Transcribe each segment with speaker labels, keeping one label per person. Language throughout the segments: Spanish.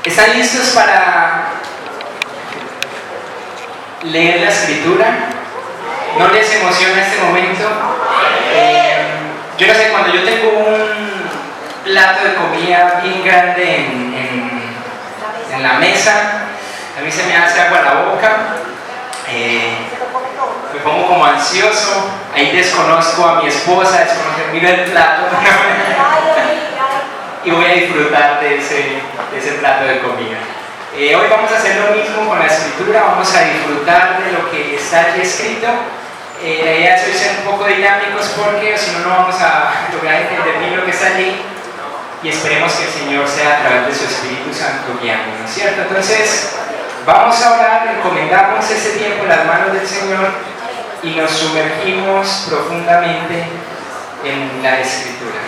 Speaker 1: ¿Están listos para leer la escritura? ¿No les emociona este momento? Yo no sé, cuando yo tengo un plato de comida bien grande en la mesa, a mí se me hace agua la boca, me pongo como ansioso, ahí desconozco a mi esposa, miro el plato y voy a disfrutar de ese plato de comida. Hoy vamos a hacer lo mismo con la escritura, vamos a disfrutar de lo que está aquí escrito. La idea es hoy ser un poco dinámicos porque si no, no vamos a lograr entender bien lo que está allí, y esperemos que el Señor sea a través de su Espíritu Santo guiándonos, ¿no es cierto? Entonces, vamos a orar, encomendamos este tiempo en las manos del Señor y nos sumergimos profundamente en la Escritura.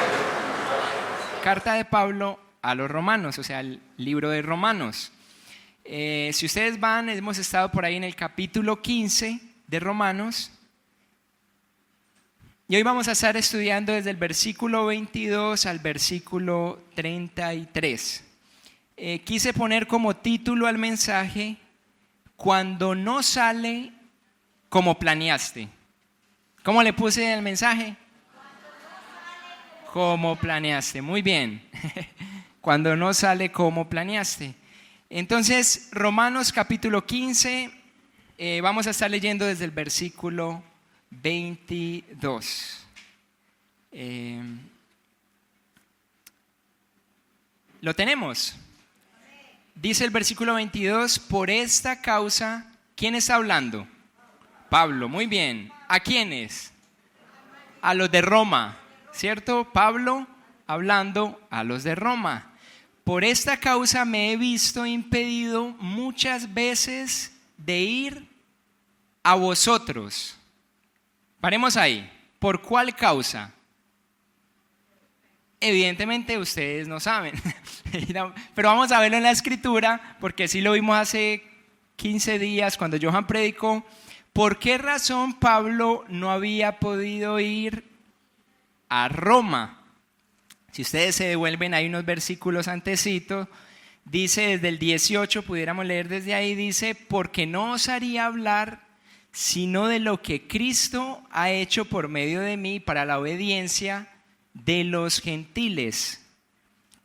Speaker 1: Carta de Pablo a los romanos, o sea, el libro de Romanos. Si ustedes van, hemos estado por ahí en el capítulo 15 de Romanos y hoy vamos a estar estudiando desde el versículo 22 al versículo 33. Quise poner como título al mensaje: cuando no sale como planeaste. ¿Cómo le puse el mensaje? Como planeaste, muy bien. Cuando no sale como planeaste. Entonces, Romanos capítulo 15, vamos a estar leyendo desde el versículo 22. ¿Lo tenemos? Dice el versículo 22, por esta causa, ¿quién está hablando? Pablo, muy bien. ¿A quiénes? A los de Roma, ¿cierto? Pablo hablando a los de Roma. Por esta causa me he visto impedido muchas veces de ir a vosotros. Paremos ahí. ¿Por cuál causa? Evidentemente ustedes no saben, pero vamos a verlo en la escritura, porque sí lo vimos hace 15 días cuando Johan predicó. ¿Por qué razón Pablo no había podido ir a Roma? Si ustedes se devuelven, hay unos versículos antecitos, dice desde el 18, pudiéramos leer desde ahí, dice, porque no osaría hablar sino de lo que Cristo ha hecho por medio de mí para la obediencia de los gentiles,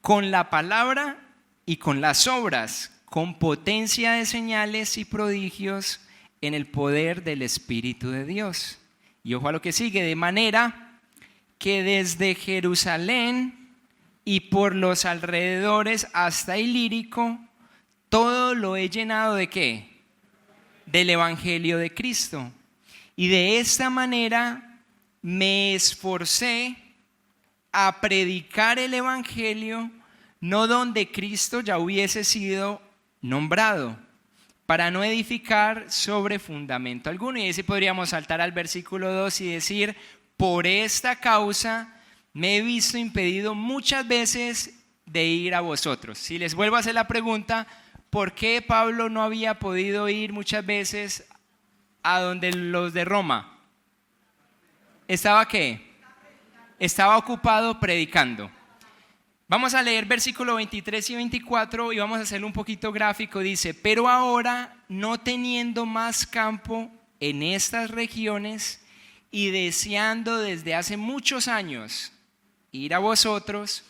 Speaker 1: con la palabra y con las obras, con potencia de señales y prodigios en el poder del Espíritu de Dios. Y ojo a lo que sigue, de manera que desde Jerusalén y por los alrededores hasta Ilírico, todo lo he llenado ¿de qué? Del Evangelio de Cristo. Y de esta manera me esforcé a predicar el Evangelio, no donde Cristo ya hubiese sido nombrado, para no edificar sobre fundamento alguno. Y así podríamos saltar al versículo 2 y decir, por esta causa me he visto impedido muchas veces de ir a vosotros. Si les vuelvo a hacer la pregunta, ¿por qué Pablo no había podido ir muchas veces a donde los de Roma? ¿Estaba qué? Estaba ocupado predicando. Vamos a leer versículo 23 y 24 y vamos a hacerlo un poquito gráfico. Dice, pero ahora no teniendo más campo en estas regiones y deseando desde hace muchos años ir a vosotros,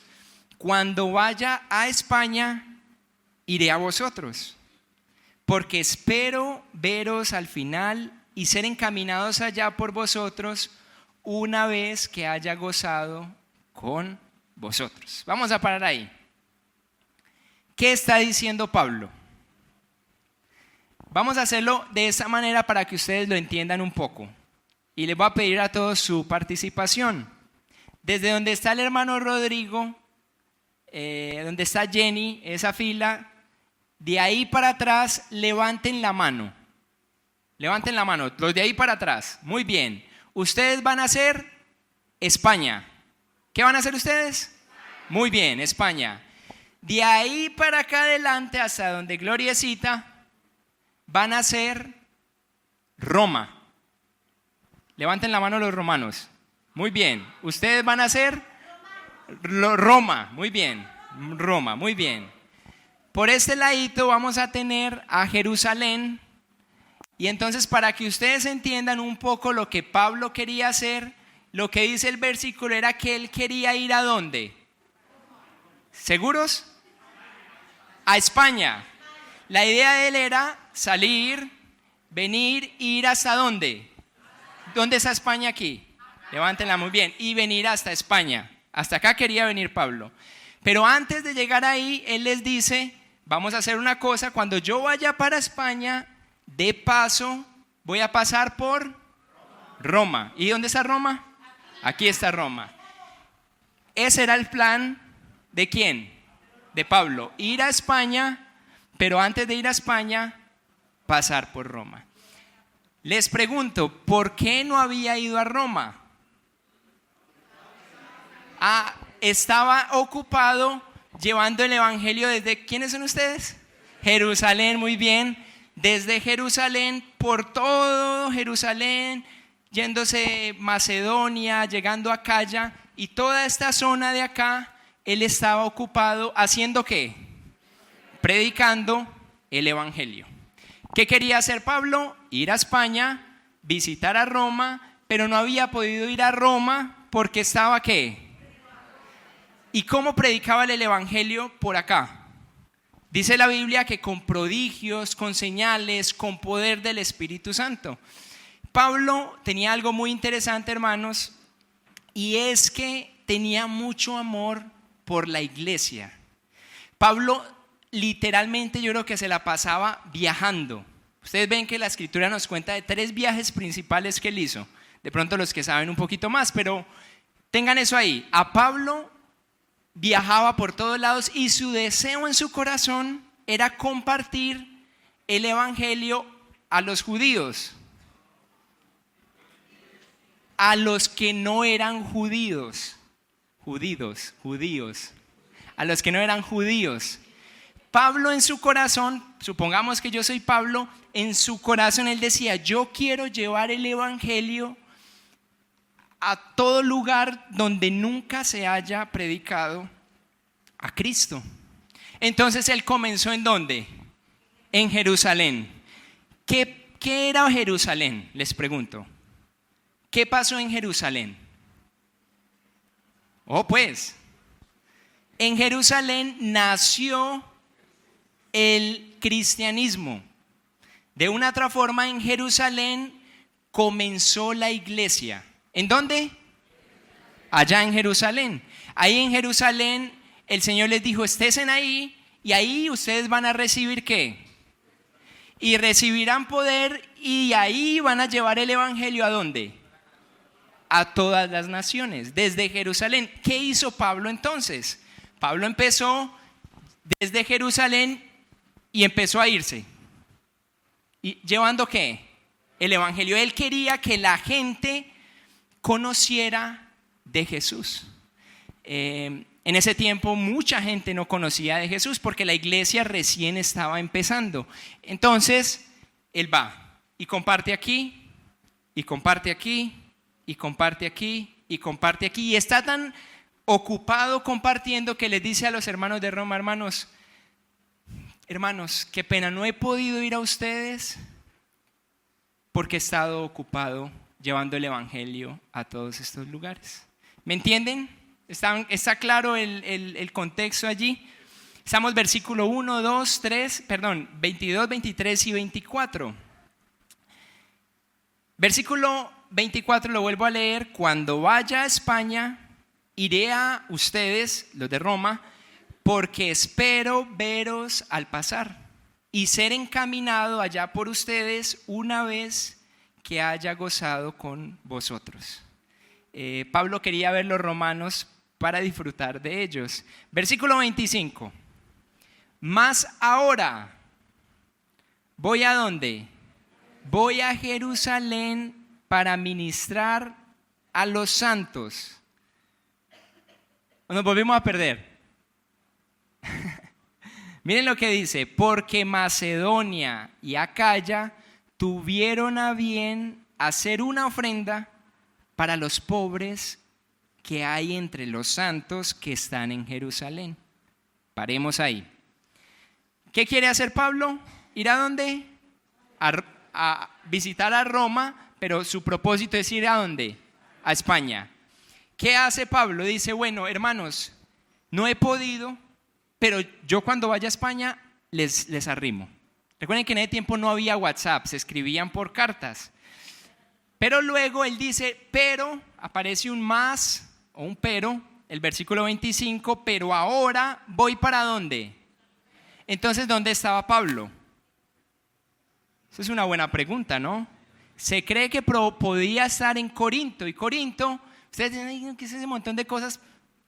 Speaker 1: cuando vaya a España, iré a vosotros, porque espero veros al final y ser encaminados allá por vosotros una vez que haya gozado con vosotros. Vamos a parar ahí. ¿Qué está diciendo Pablo? Vamos a hacerlo de esa manera para que ustedes lo entiendan un poco. Y les voy a pedir a todos su participación. Desde donde está el hermano Rodrigo, donde está Jenny, esa fila, de ahí para atrás, levanten la mano. Levanten la mano, los de ahí para atrás. Muy bien. Ustedes van a hacer España. ¿Qué van a hacer ustedes? Muy bien, España. De ahí para acá adelante, hasta donde Gloriecita, van a hacer Roma. Levanten la mano los romanos. Muy bien. Ustedes van a hacer Roma. Muy bien. Roma, muy bien. Por este ladito vamos a tener a Jerusalén. Y entonces, para que ustedes entiendan un poco lo que Pablo quería hacer, lo que dice el versículo era que él quería ir ¿a dónde? ¿Seguros? A España. La idea de él era salir, venir, ir hasta ¿dónde? ¿Dónde está España aquí? Levántenla muy bien. Y venir hasta España. Hasta acá quería venir Pablo. Pero antes de llegar ahí, él les dice, vamos a hacer una cosa, cuando yo vaya para España, de paso, voy a pasar por Roma. ¿Y dónde está Roma? Aquí está Roma. Ese era el plan ¿de quién? De Pablo. Ir a España, pero antes de ir a España, pasar por Roma. Les pregunto, ¿por qué no había ido a Roma? Estaba ocupado llevando el evangelio desde, ¿quiénes son ustedes? Jerusalén, muy bien. Desde Jerusalén, por todo Jerusalén, yéndose Macedonia, llegando a Acaya, y toda esta zona de acá, él estaba ocupado haciendo ¿qué? Predicando el evangelio. ¿Qué quería hacer Pablo? Ir a España, visitar a Roma, pero no había podido ir a Roma porque estaba ¿qué? ¿Y cómo predicaba el evangelio por acá? Dice la Biblia que con prodigios, con señales, con poder del Espíritu Santo. Pablo tenía algo muy interesante, hermanos, y es que tenía mucho amor por la iglesia. Pablo literalmente yo creo que se la pasaba viajando. Ustedes ven que la escritura nos cuenta de 3 viajes principales que él hizo. De pronto los que saben un poquito más, pero tengan eso ahí. A Pablo viajaba por todos lados y su deseo en su corazón era compartir el evangelio a los judíos, a los que no eran judíos, a los que no eran judíos. Pablo en su corazón, supongamos que yo soy Pablo, en su corazón él decía, yo quiero llevar el evangelio a todo lugar donde nunca se haya predicado a Cristo. Entonces él comenzó ¿en dónde? En Jerusalén. ¿Qué era Jerusalén? Les pregunto. ¿Qué pasó en Jerusalén? Pues, en Jerusalén nació el cristianismo. De una otra forma, en Jerusalén comenzó la iglesia. ¿En dónde? Allá en Jerusalén. Ahí en Jerusalén el Señor les dijo, estén ahí y ahí ustedes van a recibir ¿qué? Y recibirán poder y ahí van a llevar el evangelio ¿a dónde? A todas las naciones, desde Jerusalén. ¿Qué hizo Pablo entonces? Pablo empezó desde Jerusalén y empezó a irse. ¿Y llevando qué? El evangelio. Él quería que la gente conociera de Jesús. En ese tiempo mucha gente no conocía de Jesús porque la iglesia recién estaba empezando. Entonces, él va y comparte aquí, y comparte aquí, y comparte aquí, y comparte aquí. Y está tan ocupado compartiendo que les dice a los hermanos de Roma, hermanos, qué pena, no he podido ir a ustedes porque he estado ocupado llevando el evangelio a todos estos lugares. ¿Me entienden? ¿Está claro el contexto allí? Estamos versículo 1, 2, 3, 22, 23 y 24. Versículo 24 lo vuelvo a leer. Cuando vaya a España, iré a ustedes, los de Roma, porque espero veros al pasar y ser encaminado allá por ustedes una vez que haya gozado con vosotros. Pablo quería ver los romanos para disfrutar de ellos. Versículo 25. Mas ahora, ¿voy a dónde? Voy a Jerusalén para ministrar a los santos. Nos volvimos a perder. Miren lo que dice, porque Macedonia y Acaya tuvieron a bien hacer una ofrenda para los pobres que hay entre los santos que están en Jerusalén. Paremos ahí. ¿Qué quiere hacer Pablo? ¿Ir a dónde? A visitar a Roma, pero su propósito es ir a dónde? A España. ¿Qué hace Pablo? Dice, bueno, hermanos, no he podido, pero yo cuando vaya a España les arrimo. Recuerden que en ese tiempo no había WhatsApp, se escribían por cartas. Pero luego él dice, pero, aparece un más o un pero, el versículo 25, pero ahora voy ¿para dónde? Entonces, ¿dónde estaba Pablo? Esa es una buena pregunta, ¿no? Se cree que podía estar en Corinto, y Corinto, ustedes dicen que es ese montón de cosas,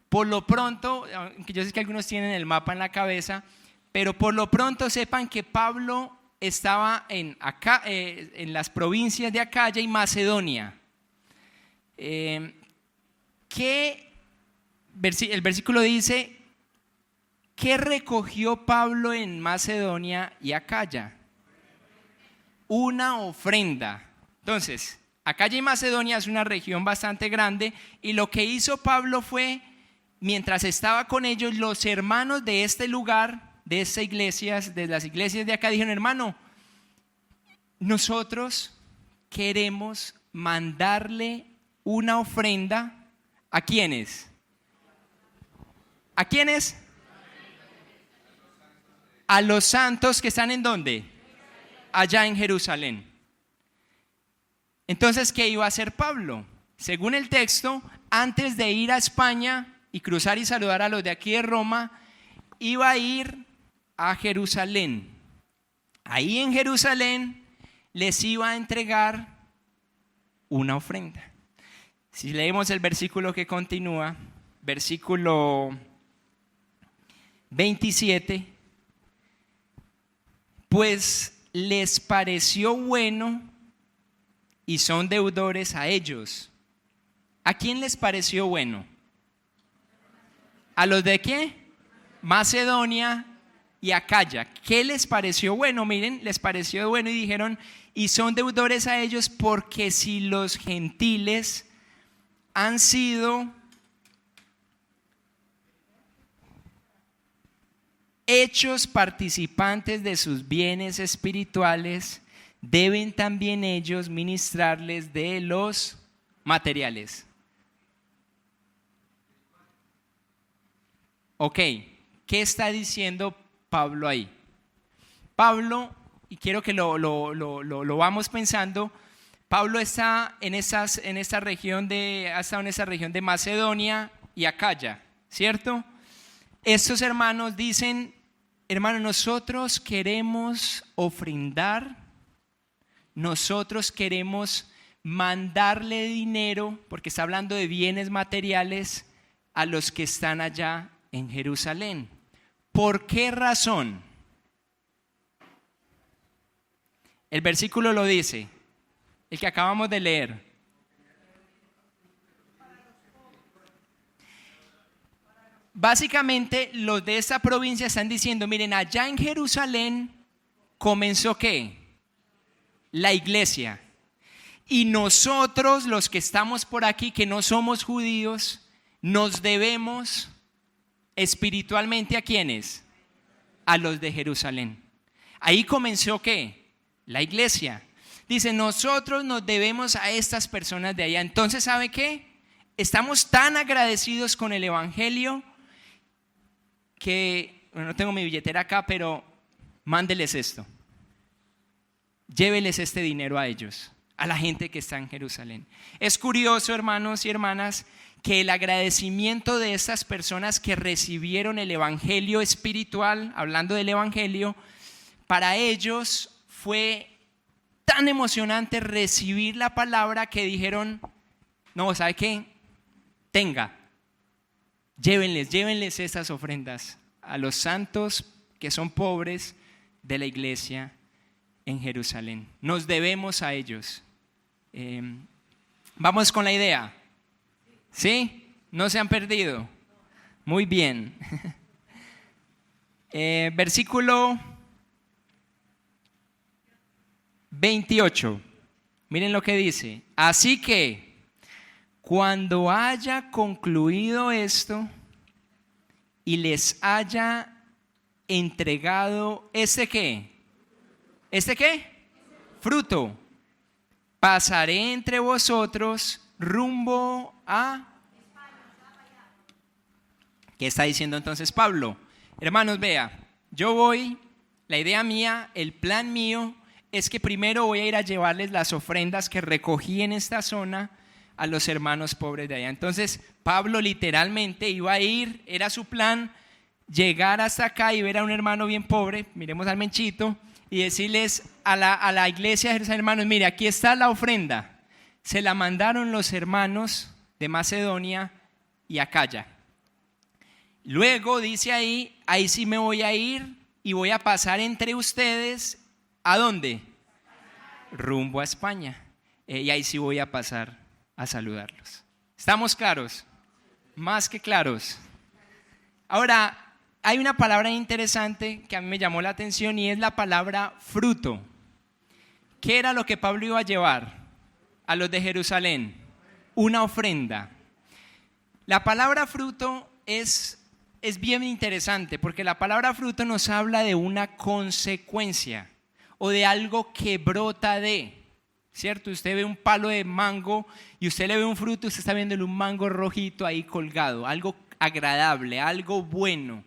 Speaker 1: por lo pronto, aunque yo sé que algunos tienen el mapa en la cabeza, pero por lo pronto sepan que Pablo estaba en las provincias de Acaya y Macedonia. El versículo dice, ¿qué recogió Pablo en Macedonia y Acaya? Una ofrenda. Entonces, Acaya y Macedonia es una región bastante grande, y lo que hizo Pablo fue, mientras estaba con ellos, los hermanos de este lugar, de estas iglesias, de las iglesias de acá, dijeron, hermano, nosotros queremos mandarle una ofrenda. ¿A quiénes? ¿A quiénes? A los santos que están ¿en dónde? Allá en Jerusalén. Entonces, ¿qué iba a hacer Pablo? Según el texto, antes de ir a España y cruzar y saludar a los de aquí de Roma, iba a ir a Jerusalén. Ahí en Jerusalén les iba a entregar una ofrenda. Si leemos el versículo que continúa, versículo 27, pues les pareció bueno y son deudores a ellos. ¿A quién les pareció bueno? ¿A los de qué? Macedonia y Acaya. ¿Qué les pareció bueno? Miren, les pareció bueno y dijeron, y son deudores a ellos porque si los gentiles han sido hechos participantes de sus bienes espirituales, deben también ellos ministrarles de los materiales. Ok, ¿qué está diciendo Pablo ahí? Pablo, y quiero que lo vamos pensando, Pablo está en esta región ha estado en esta región de Macedonia y Acaya, ¿cierto? Estos hermanos dicen, hermano, nosotros queremos ofrendar, nosotros queremos mandarle dinero, porque está hablando de bienes materiales, a los que están allá en Jerusalén. ¿Por qué razón? El versículo lo dice, el que acabamos de leer. Básicamente los de esta provincia están diciendo, miren, allá en Jerusalén comenzó ¿qué? La iglesia. Y nosotros, los que estamos por aquí, que no somos judíos, nos debemos espiritualmente ¿a quiénes? A los de Jerusalén. Ahí comenzó ¿qué? La iglesia. Dice, nosotros nos debemos a estas personas de allá. Entonces, ¿sabe qué? Estamos tan agradecidos con el evangelio que, bueno, no tengo mi billetera acá, pero mándeles esto. Lléveles este dinero a ellos, a la gente que está en Jerusalén. Es curioso, hermanos y hermanas, que el agradecimiento de estas personas que recibieron el evangelio espiritual, hablando del evangelio, para ellos fue tan emocionante recibir la palabra que dijeron, no, ¿sabe qué? Llévenles estas ofrendas a los santos que son pobres de la iglesia en Jerusalén. Nos debemos a ellos. Vamos con la idea. ¿Sí? ¿No se han perdido? Muy bien. Versículo 28. Miren lo que dice. Así que cuando haya concluido esto y les haya entregado, ¿este qué? ¿Este qué? Fruto. Pasaré entre vosotros rumbo a... ¿Qué está diciendo entonces Pablo? Hermanos, vea, yo voy, la idea mía, el plan mío es que primero voy a ir a llevarles las ofrendas que recogí en esta zona a los hermanos pobres de allá. Entonces Pablo literalmente iba a ir, era su plan, llegar hasta acá y ver a un hermano bien pobre, miremos al Menchito, y decirles a la iglesia de Jerusalén, hermanos, mire, aquí está la ofrenda. Se la mandaron los hermanos de Macedonia y Acaya. Luego dice ahí sí me voy a ir y voy a pasar entre ustedes, ¿a dónde? Rumbo a España. Y ahí sí voy a pasar a saludarlos. ¿Estamos claros? Más que claros. Ahora, hay una palabra interesante que a mí me llamó la atención y es la palabra fruto. ¿Qué era lo que Pablo iba a llevar a los de Jerusalén? Una ofrenda. La palabra fruto es bien interesante porque la palabra fruto nos habla de una consecuencia o de algo que brota de, ¿cierto? Usted ve un palo de mango y usted le ve un fruto, usted está viéndole un mango rojito ahí colgado, algo agradable, algo bueno.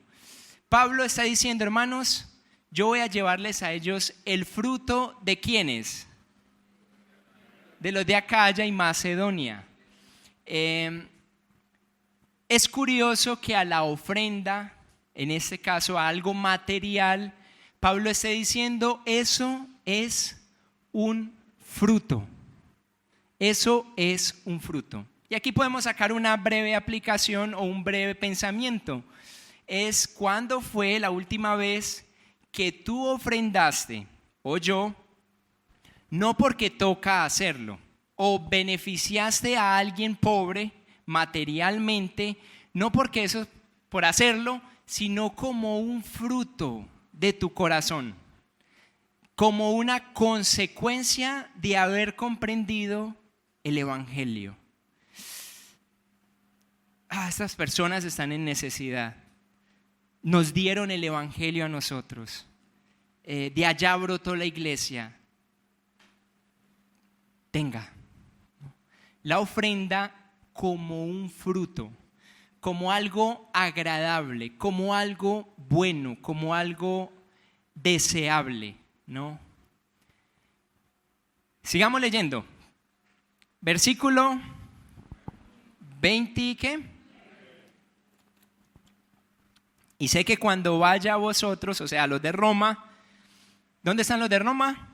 Speaker 1: Pablo está diciendo, hermanos, yo voy a llevarles a ellos el fruto de ¿quiénes? De los de Acaya y Macedonia. Es curioso que a la ofrenda, en este caso a algo material, Pablo esté diciendo, eso es un fruto. Eso es un fruto. Y aquí podemos sacar una breve aplicación o un breve pensamiento. Es cuándo fue la última vez que tú ofrendaste, o yo, no porque toca hacerlo, o beneficiaste a alguien pobre materialmente, no porque eso por hacerlo, sino como un fruto de tu corazón, como una consecuencia de haber comprendido el Evangelio. Estas personas están en necesidad. Nos dieron el Evangelio a nosotros. De allá brotó la iglesia. Tenga la ofrenda como un fruto, como algo agradable, como algo bueno, como algo deseable, ¿no? Sigamos leyendo. Versículo 20, ¿qué? Y sé que cuando vaya a vosotros, o sea, los de Roma, ¿dónde están los de Roma?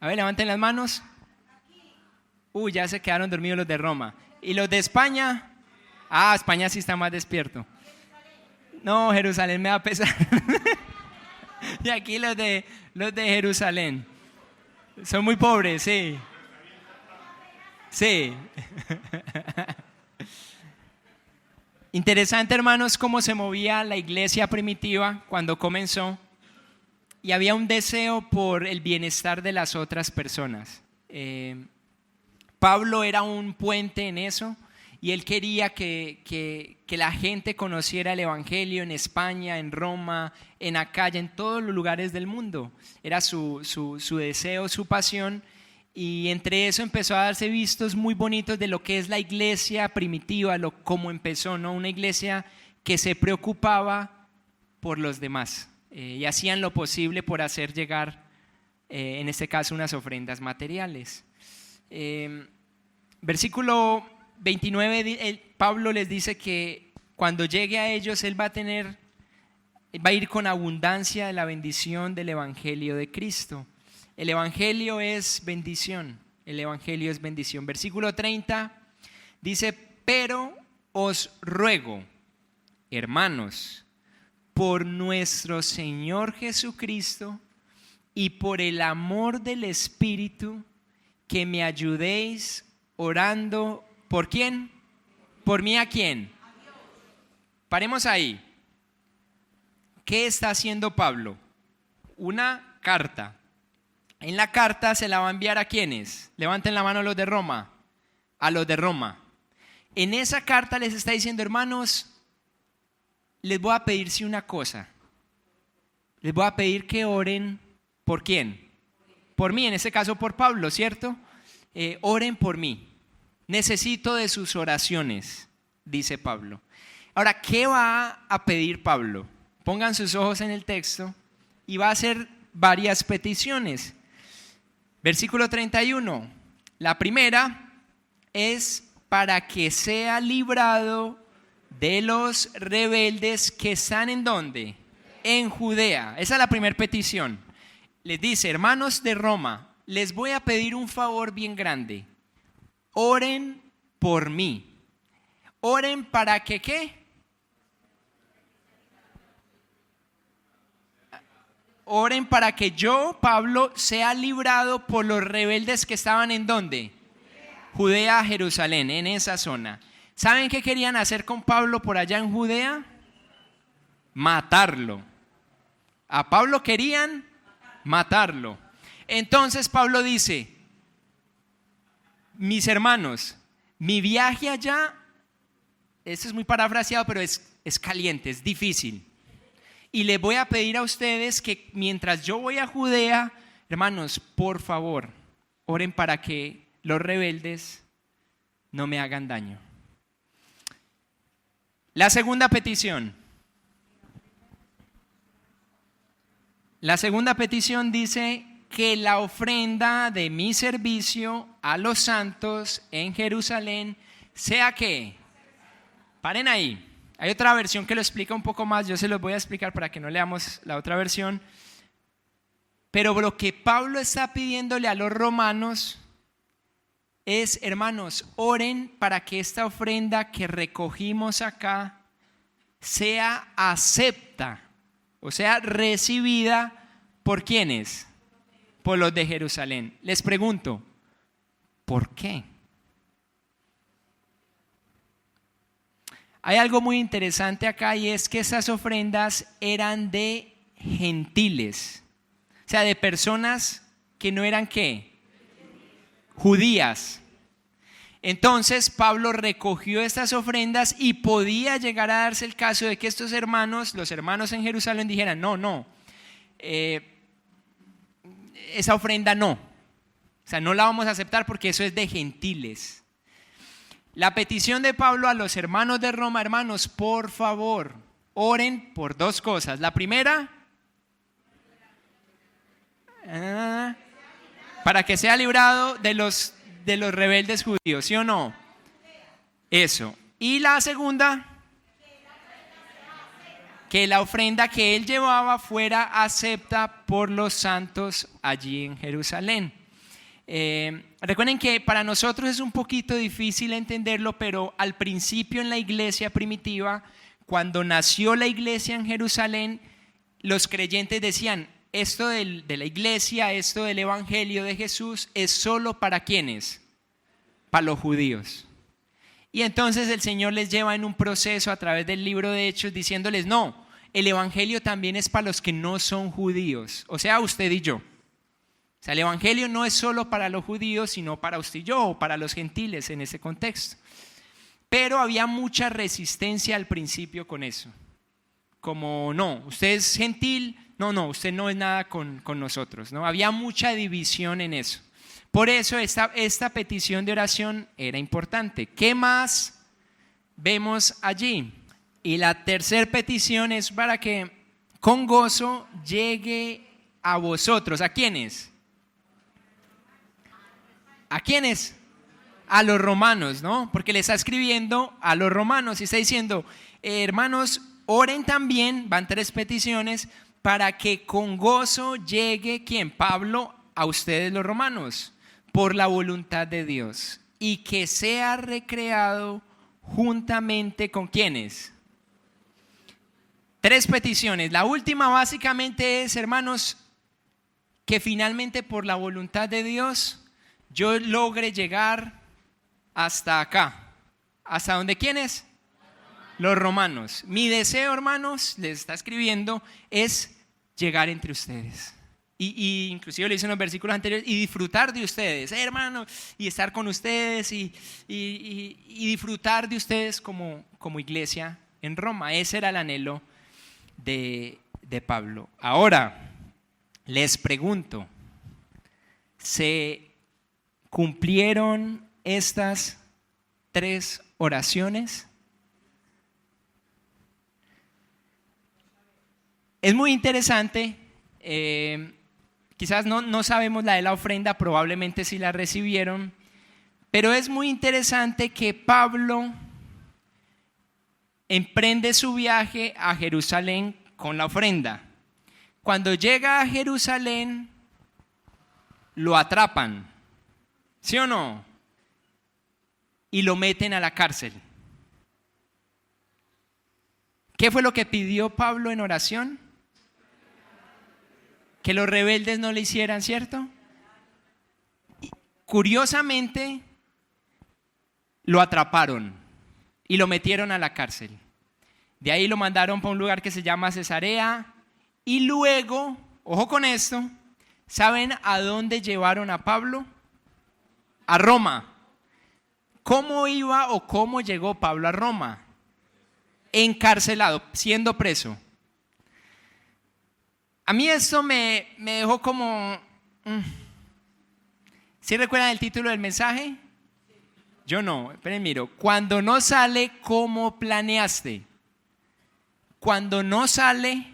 Speaker 1: A ver, levanten las manos. Ya se quedaron dormidos los de Roma. ¿Y los de España? España sí está más despierto. No, Jerusalén me va a pesar. Y aquí los de Jerusalén. Son muy pobres, sí. Sí. Interesante, hermanos, cómo se movía la iglesia primitiva cuando comenzó. Y había un deseo por el bienestar de las otras personas. Pablo era un puente en eso y él quería que la gente conociera el Evangelio en España, en Roma, en Acaya, en todos los lugares del mundo. Era su deseo, su pasión, y entre eso empezó a darse vistos muy bonitos de lo que es la iglesia primitiva, cómo empezó, ¿no? Una iglesia que se preocupaba por los demás y hacían lo posible por hacer llegar, en este caso, unas ofrendas materiales. Versículo 29, Pablo les dice que cuando llegue a ellos él va a ir con abundancia de la bendición del Evangelio de Cristo. El Evangelio es bendición, el Evangelio es bendición. Versículo 30 dice, pero os ruego, hermanos, por nuestro Señor Jesucristo y por el amor del Espíritu, que me ayudéis orando, ¿por quién? ¿Por mí a quién? Paremos ahí. ¿Qué está haciendo Pablo? Una carta. En la carta se la va a enviar ¿a quiénes? Levanten la mano los de Roma. A los de Roma. En esa carta les está diciendo, hermanos, les voy a pedir sí una cosa. les voy a pedir que oren, ¿por quién? Por mí, en este caso por Pablo, ¿cierto? Oren por mí. Necesito de sus oraciones, dice Pablo. Ahora, ¿qué va a pedir Pablo? Pongan sus ojos en el texto y va a hacer varias peticiones. Versículo 31. La primera es para que sea librado de los rebeldes que están ¿en dónde? En Judea. Esa es la primera petición. Les dice, hermanos de Roma, les voy a pedir un favor bien grande. Oren por mí. Oren para que ¿qué? Oren para que yo, Pablo, sea librado por los rebeldes que estaban ¿en dónde? Judea, Jerusalén, en esa zona. ¿Saben qué querían hacer con Pablo por allá en Judea? Matarlo. A Pablo querían matarlo. Entonces Pablo dice, mis hermanos, mi viaje allá, esto es muy parafraseado, pero es caliente, es difícil. Y les voy a pedir a ustedes que mientras yo voy a Judea, hermanos, por favor, oren para que los rebeldes no me hagan daño. La segunda petición. La segunda petición dice que la ofrenda de mi servicio a los santos en Jerusalén sea ¿qué? Paren ahí. Hay otra versión que lo explica un poco más, yo se los voy a explicar para que no leamos la otra versión. Pero lo que Pablo está pidiéndole a los romanos es, hermanos, oren para que esta ofrenda que recogimos acá sea acepta, o sea, recibida por ¿quiénes? Por los de Jerusalén. Les pregunto, ¿por qué? Hay algo muy interesante acá y es que esas ofrendas eran de gentiles, o sea, de personas que no eran ¿qué? Judías. Entonces Pablo recogió estas ofrendas y podía llegar a darse el caso de que estos hermanos, los hermanos en Jerusalén dijeran, no, esa ofrenda no, o sea, no la vamos a aceptar porque eso es de gentiles. La petición de Pablo a los hermanos de Roma, hermanos, por favor, oren por dos cosas. La primera, para que sea librado de los rebeldes judíos, ¿sí o no? Eso. Y la segunda, que la ofrenda que él llevaba fuera acepta por los santos allí en Jerusalén. Recuerden que para nosotros es un poquito difícil entenderlo, pero al principio en la iglesia primitiva, cuando nació la iglesia en Jerusalén, los creyentes decían, esto de la iglesia, esto del evangelio de Jesús es solo para ¿quiénes? Para los judíos. Y entonces el Señor les lleva en un proceso a través del libro de Hechos diciéndoles, no, el evangelio también es para los que no son judíos, o sea, usted y yo. O sea, el evangelio no es solo para los judíos, sino para usted y yo, o para los gentiles en ese contexto. Pero había mucha resistencia al principio con eso. Como, no, usted es gentil, no, usted no es nada con nosotros, ¿no? Había mucha división en eso. Por eso esta petición de oración era importante. ¿Qué más vemos allí? Y la tercera petición es para que con gozo llegue a vosotros. ¿A quiénes? ¿A quiénes? A los romanos, ¿no? Porque le está escribiendo a los romanos y está diciendo, hermanos, oren también, van tres peticiones, para que con gozo llegue, ¿quién? Pablo, a ustedes los romanos, por la voluntad de Dios, y que sea recreado juntamente con ¿quiénes? Tres peticiones. La última básicamente es, hermanos, que finalmente por la voluntad de Dios yo logre llegar hasta acá. ¿Hasta dónde quiénes? Los romanos. Mi deseo, hermanos, les está escribiendo, es llegar entre ustedes. Y inclusive lo hice en los versículos anteriores, y disfrutar de ustedes, hermano, y estar con ustedes y disfrutar de ustedes como iglesia en Roma. Ese era el anhelo de de Pablo. Ahora, les pregunto, ¿se cumplieron estas 3 oraciones? Es muy interesante, quizás no sabemos la de la ofrenda, probablemente sí la recibieron, pero es muy interesante que Pablo emprende su viaje a Jerusalén con la ofrenda. Cuando llega a Jerusalén, lo atrapan, ¿sí o no? Y lo meten a la cárcel. ¿Qué fue lo que pidió Pablo en oración? Que los rebeldes no le hicieran, ¿cierto? Y, curiosamente, lo atraparon y lo metieron a la cárcel. De ahí lo mandaron para un lugar que se llama Cesarea y luego, ojo con esto, ¿saben a dónde llevaron a Pablo? A Roma. ¿Cómo iba o cómo llegó Pablo a Roma? Encarcelado, siendo preso. A mí esto me dejó como... ¿Sí recuerdan el título del mensaje? Yo no, esperen, miro. Cuando no sale como planeaste. Cuando no sale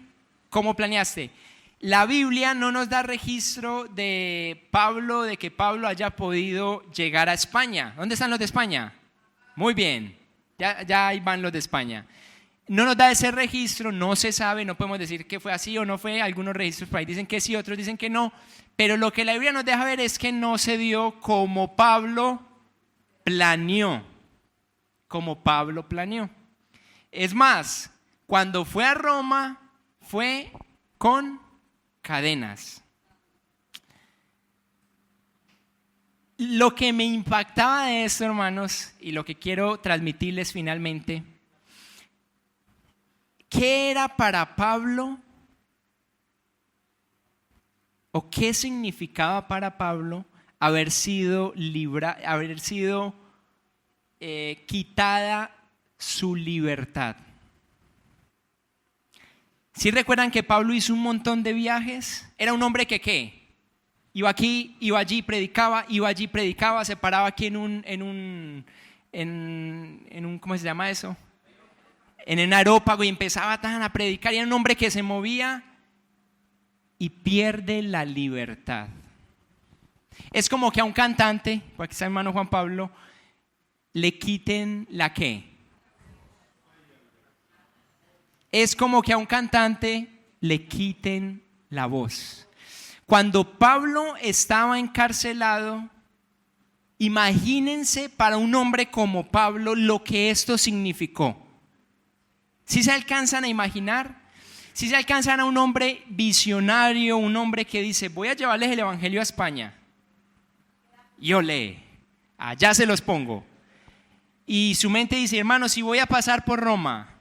Speaker 1: como planeaste. La Biblia no nos da registro de Pablo, de que Pablo haya podido llegar a España. ¿Dónde están los de España? Muy bien, ya ahí van los de España. No nos da ese registro, no se sabe, no podemos decir que fue así o no fue. Algunos registros por ahí dicen que sí, otros dicen que no. Pero lo que la Biblia nos deja ver es que no se dio como Pablo planeó. Como Pablo planeó. Es más, cuando fue a Roma, fue con cadenas. Lo que me impactaba de esto, hermanos, y lo que quiero transmitirles finalmente, ¿qué era para Pablo o qué significaba para Pablo haber sido quitada su libertad? ¿Sí recuerdan que Pablo hizo un montón de viajes? Era un hombre que ¿qué? Iba aquí, iba allí, predicaba, se paraba aquí en un ¿cómo se llama eso? En un aerópago y empezaba a predicar. Y era un hombre que se movía y pierde la libertad. Es como que a un cantante, por aquí está mi hermano Juan Pablo, le quiten la ¿qué? Es como que a un cantante le quiten la voz. Cuando Pablo estaba encarcelado, imagínense para un hombre como Pablo lo que esto significó. ¿Sí se alcanzan a imaginar? ¿Sí se alcanzan a un hombre visionario, un hombre que dice, voy a llevarles el evangelio a España? Y olé, allá se los pongo. Y su mente dice, hermano, si voy a pasar por Roma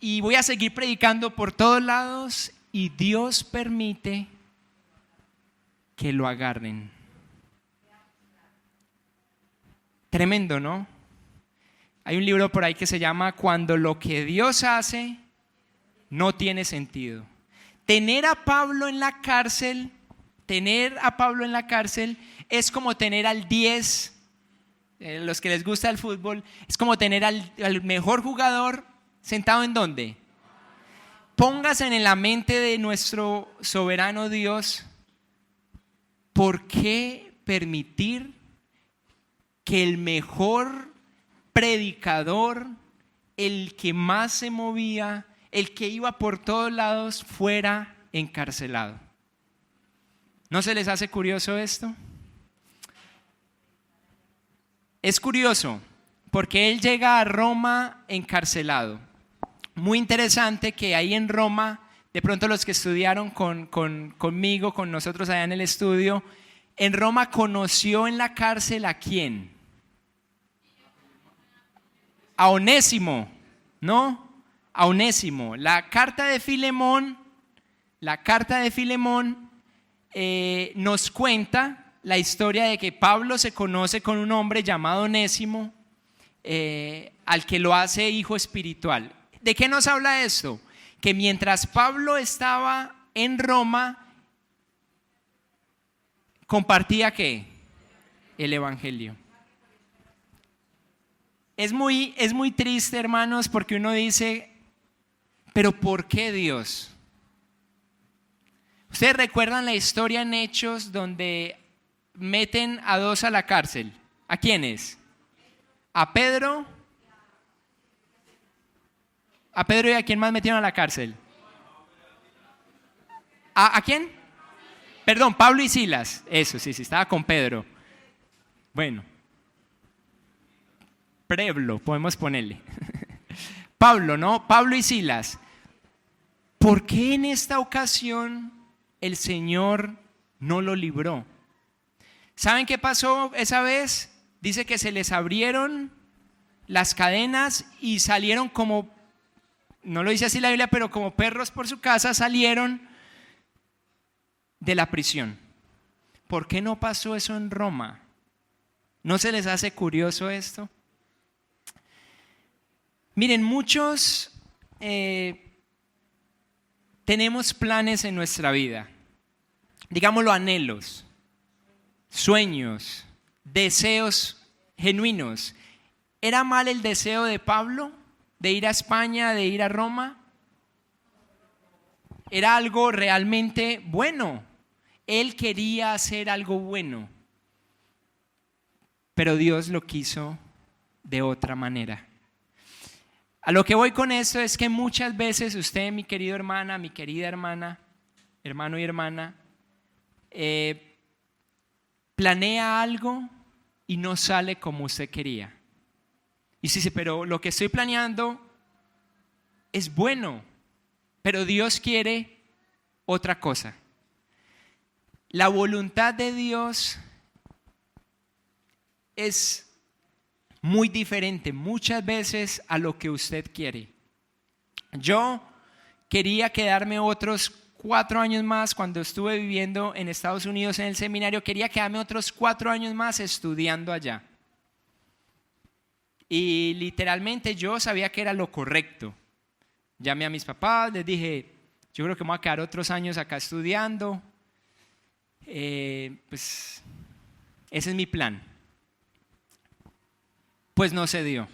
Speaker 1: y voy a seguir predicando por todos lados, y Dios permite que lo agarren. Tremendo, ¿no? Hay un libro por ahí que se llama Cuando lo que Dios hace no tiene sentido. Tener a Pablo en la cárcel es como tener al 10, los que les gusta el fútbol, es como tener al mejor jugador sentado ¿en dónde? Póngase en la mente de nuestro soberano Dios. ¿Por qué permitir que el mejor predicador, el que más se movía, el que iba por todos lados, fuera encarcelado? ¿No se les hace curioso esto? Es curioso porque él llega a Roma encarcelado. Muy interesante que ahí en Roma, de pronto los que estudiaron conmigo, con nosotros allá en el estudio, en Roma conoció en la cárcel ¿a quién? A Onésimo, ¿no? A Onésimo. La carta de Filemón nos cuenta la historia de que Pablo se conoce con un hombre llamado Onésimo, al que lo hace hijo espiritual. ¿De qué nos habla esto? que mientras Pablo estaba en Roma, compartía ¿qué? El evangelio. Es muy triste, hermanos, porque uno dice, pero ¿por qué Dios? ¿Ustedes recuerdan la historia en Hechos donde meten a dos a la cárcel? ¿A quiénes? A Pedro y ¿a quién más metieron a la cárcel? ¿A quién? Perdón, Pablo y Silas. Eso, sí, estaba con Pedro. Bueno. Preblo, podemos ponerle. Pablo, ¿no? Pablo y Silas. ¿Por qué en esta ocasión el Señor no lo libró? ¿Saben qué pasó esa vez? Dice que se les abrieron las cadenas y salieron como, no lo dice así la Biblia, pero como perros por su casa salieron de la prisión. ¿Por qué no pasó eso en Roma? ¿No se les hace curioso esto? Miren, muchos tenemos planes en nuestra vida, digámoslo, anhelos, sueños, deseos genuinos. ¿Era mal el deseo de Pablo de ir a España, de ir a Roma? Era algo realmente bueno. Él quería hacer algo bueno, pero Dios lo quiso de otra manera. A lo que voy con esto es que muchas veces usted, mi querido hermana, mi querida hermana, hermano y hermana, planea algo y no sale como usted quería. Y sí, pero lo que estoy planeando es bueno, pero Dios quiere otra cosa. La voluntad de Dios es muy diferente muchas veces a lo que usted quiere. Yo quería quedarme otros 4 años más cuando estuve viviendo en Estados Unidos en el seminario. Quería quedarme otros 4 años más estudiando allá. Y literalmente yo sabía que era lo correcto. Llamé a mis papás, les dije, yo creo que me voy a quedar otros años acá estudiando. Pues ese es mi plan. Pues no se dio.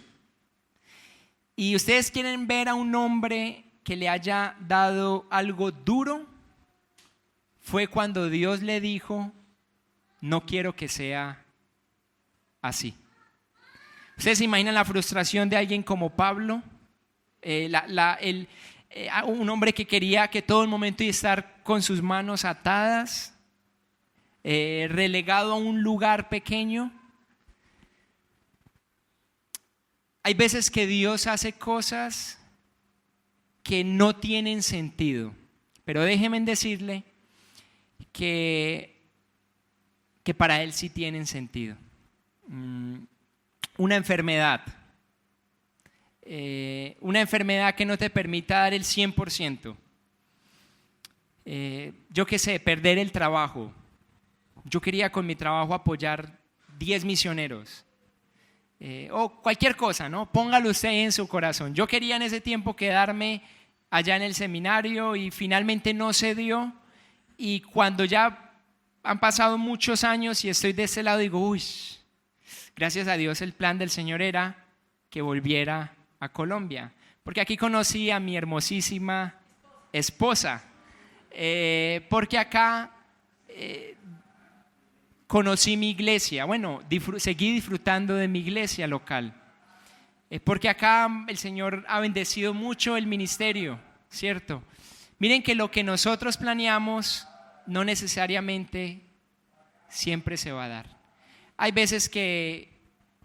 Speaker 1: ¿Y ustedes quieren ver a un hombre que le haya dado algo duro? Fue cuando Dios le dijo, no quiero que sea así. ¿Ustedes se imaginan la frustración de alguien como Pablo? Un hombre que quería que todo el momento iba a estar con sus manos atadas, relegado a un lugar pequeño. Hay veces que Dios hace cosas que no tienen sentido, pero déjenme decirle que para Él sí tienen sentido. Una enfermedad que no te permita dar el 100%. Yo qué sé, perder el trabajo. Yo quería con mi trabajo apoyar 10 misioneros. O cualquier cosa, ¿no? Póngalo usted en su corazón. Yo quería en ese tiempo quedarme allá en el seminario y finalmente no se dio. Y cuando ya han pasado muchos años y estoy de ese lado, digo, uy, gracias a Dios el plan del Señor era que volviera a Colombia. Porque aquí conocí a mi hermosísima esposa. Porque acá conocí mi iglesia, seguí disfrutando de mi iglesia local, porque acá el Señor ha bendecido mucho el ministerio, ¿cierto? Miren que lo que nosotros planeamos no necesariamente siempre se va a dar. Hay veces que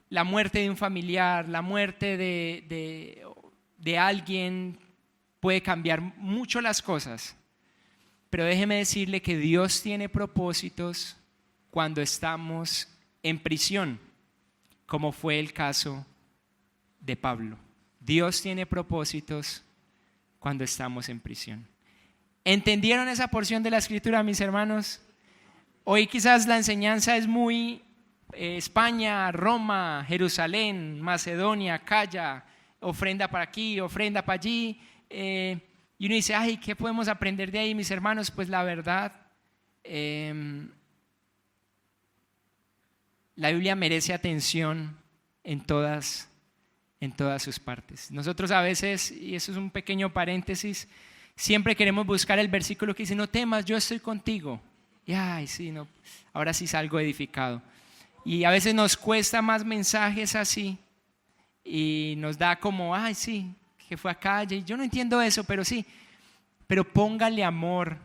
Speaker 1: la muerte de un familiar, la muerte de alguien puede cambiar mucho las cosas, pero déjeme decirle que Dios tiene propósitos cuando estamos en prisión, como fue el caso de Pablo. Dios tiene propósitos cuando estamos en prisión. ¿Entendieron esa porción de la Escritura, mis hermanos? Hoy quizás la enseñanza es muy España, Roma, Jerusalén, Macedonia, Acaya, ofrenda para aquí, ofrenda para allí. Y uno dice, ay, ¿qué podemos aprender de ahí, mis hermanos? Pues la verdad, la Biblia merece atención en todas sus partes. Nosotros a veces, y eso es un pequeño paréntesis, siempre queremos buscar el versículo que dice, no temas, yo estoy contigo. Y ay, sí, no, ahora sí salgo edificado. Y a veces nos cuesta más mensajes así y nos da como, ay, sí, que fue acá, y yo no entiendo eso, pero sí. Pero póngale amor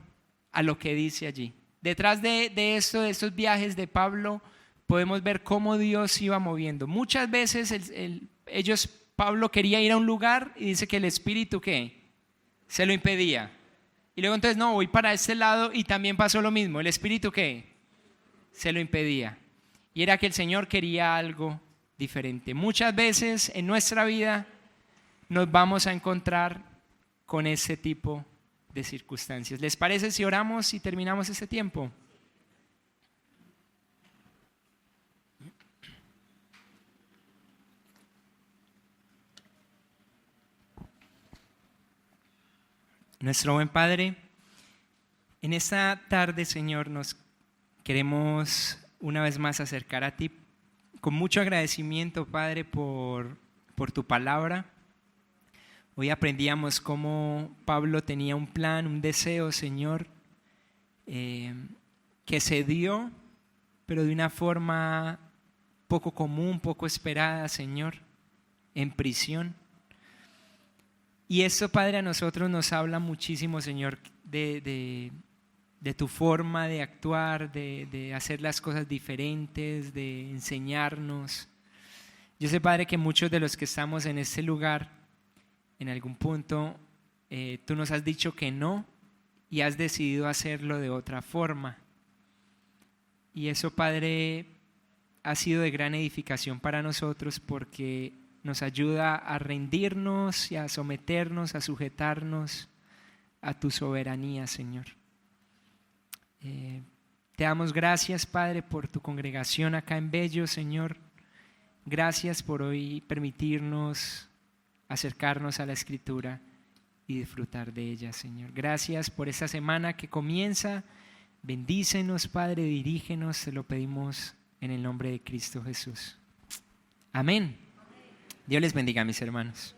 Speaker 1: a lo que dice allí. Detrás de esto, de estos viajes de Pablo, podemos ver cómo Dios iba moviendo. Muchas veces Pablo quería ir a un lugar y dice que el Espíritu, ¿qué? Se lo impedía. Y luego entonces, no, voy para este lado y también pasó lo mismo. ¿El Espíritu qué? Se lo impedía. Y era que el Señor quería algo diferente. Muchas veces en nuestra vida nos vamos a encontrar con ese tipo de circunstancias. ¿Les parece si oramos y terminamos este tiempo? Nuestro buen Padre, en esta tarde, Señor, nos queremos una vez más acercar a ti con mucho agradecimiento, Padre, por tu palabra. Hoy aprendíamos cómo Pablo tenía un plan, un deseo, Señor, que se dio, pero de una forma poco común, poco esperada, Señor, en prisión. Y esto, Padre, a nosotros nos habla muchísimo, Señor, de tu forma de actuar, de hacer las cosas diferentes, de enseñarnos. Yo sé, Padre, que muchos de los que estamos en este lugar, en algún punto, tú nos has dicho que no y has decidido hacerlo de otra forma. Y eso, Padre, ha sido de gran edificación para nosotros porque nos ayuda a rendirnos y a someternos, a sujetarnos a tu soberanía, Señor. Te damos gracias, Padre, por tu congregación acá en Bello, Señor. Gracias por hoy permitirnos acercarnos a la Escritura y disfrutar de ella, Señor. Gracias por esta semana que comienza. Bendícenos, Padre, dirígenos, te lo pedimos en el nombre de Cristo Jesús. Amén. Dios les bendiga, mis hermanos.